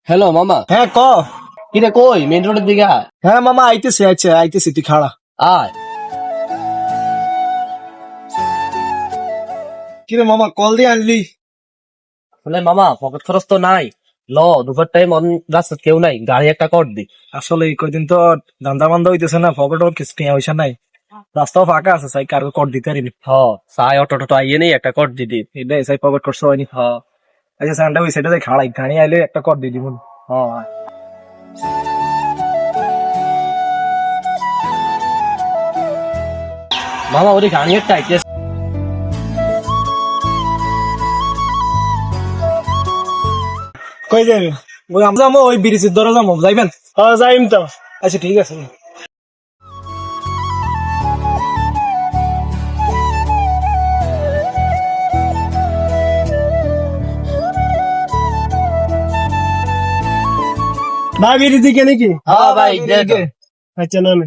Hello মামা। হ্যাঁ ক। কিরে কই মেন রোডের দিকে আয়। হ্যাঁ মামা আইতেছি তুই খাড়া। আয়। কিরে মামা কল দিয়ে আনলি? বলে মামা পকেট খরচ তো নাই, ল দুপুর টাইম অন রাস্তা কেউ নাই, গাড়ি একটা কর দি। আসলে এই কয়দিন তো ধান্দা বান্ধা হইতেছে না, পকেটও কিছু পয়সা নাই, রাস্তাও ফাঁকা আছে, চাই কারো কর দিতে পারিনি। হ সাই অটো টটো আইয়ে নেই একটা কর দি দি। এটাই চাই পকেট খরচ হয়নি। হ আচ্ছা সানটা ওই সাইডে খাড়াই, গাড়ি আইলে একটা কর দিয়ে দিব। হ আয়। মামা ওরে গাড়ি একটা আইতে। কই যাবে? ওই আমরা যাবো ওই ব্রিজের ধরে যাবো, যাইবেন? হ্যাঁ যাইম তো। আচ্ছা ঠিক আছে। ভাই ব্রিজ দিকে নাকি? হ্যাঁ ভাই, ব্রিজ দিকে। আচ্ছা নামে।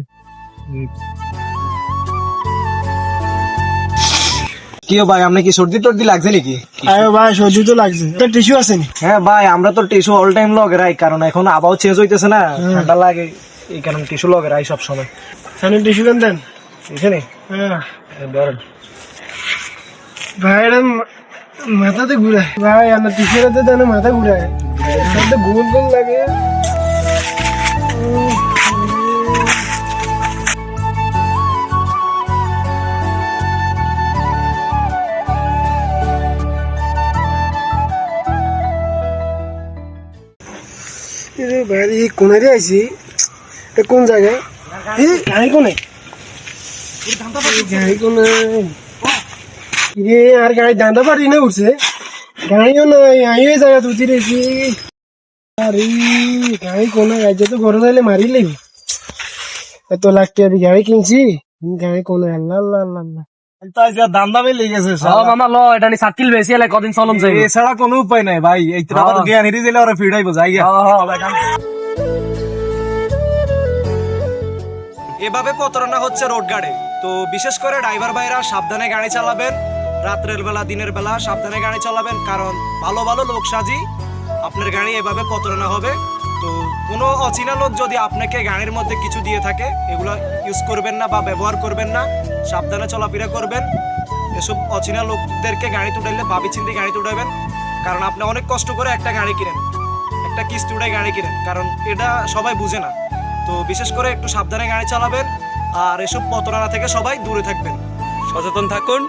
কি ভাই, আপনি কি সর্দি টর্দি লাগছে নাকি? আরে ভাই সর্দি তো লাগছে, টিস্যু আছে নি? হ্যাঁ ভাই, আমরা তো টিস্যু অল টাইম লগে রাই, কারণ এখন আবহাওয়া চেঞ্জ হইতেছে না, ঠান্ডা লাগে, এই কারণে টিস্যু লগে রাই সব সময়। সানি টিস্যু কেন দেন? এখানে হ্যাঁ ধরেন। ভাই এটা মাথাতে ঘুরায় ভাই, আমার টিস্যু রাতে দেন মাথা ঘুরায়, সাথে গোল গোল লাগে। ভাই এই কোনে রে আইছি, এটা কোন জায়গায়? এই গাড়ি কোনে? গাড়ি কোনে? আর গাড়ি দান্দা পারি না উঠছে, গাড়িও নাই, আইও জায়গা তুই রেছি। আরে গাড়ি কোনে? গাড়ি তো ঘরে যাইলে মারি লাগবে, এত লাখ টাকা দিয়ে গাড়ি কিনছি, গাড়ি কোনে? আল্লাহ আল্লাহ আল্লাহ আল্লাহ। দাম দামে লেগেছে হ মামা ল এটা নি সার্কিল বেশি এলে কদিন চলম যাইবে। এছাড়া কোনো উপায় নাই ভাই, এই তো আবার জ্ঞান হেরে গেলে ওরা ফিরাইবো যাই গিয়া। এভাবে প্রতারণা হচ্ছে রোড গার্ডে। তো বিশেষ করে ড্রাইভার ভাইরা সাবধানে গাড়ি চালাবেন, রাত্রের বেলা দিনের বেলা সাবধানে গাড়ি চালাবেন, কারণ ভালো ভালো লোক সাজি আপনার গাড়ি এভাবে প্রতারণা হবে। তো কোনো অচেনা লোক যদি আপনাকে গাড়ির মধ্যে কিছু দিয়ে থাকে, এগুলো ইউজ করবেন না বা ব্যবহার করবেন না, সাবধানে চলাফেরা করবেন। এসব অচেনা লোকদেরকে গাড়ি তুটাইলে ভাবি চিন্তে গাড়ি তুটাবেন, কারণ আপনি অনেক কষ্ট করে একটা গাড়ি কিনেন, একটা কিস্তি উঠায় গাড়ি কিনেন, কারণ এটা সবাই বুঝে না। তো বিশেষ করে একটু সাবধানে গাড়ি চালাবেন, আর এসব প্রতারণা থেকে সবাই দূরে থাকবেন। সচেতন থাকুন।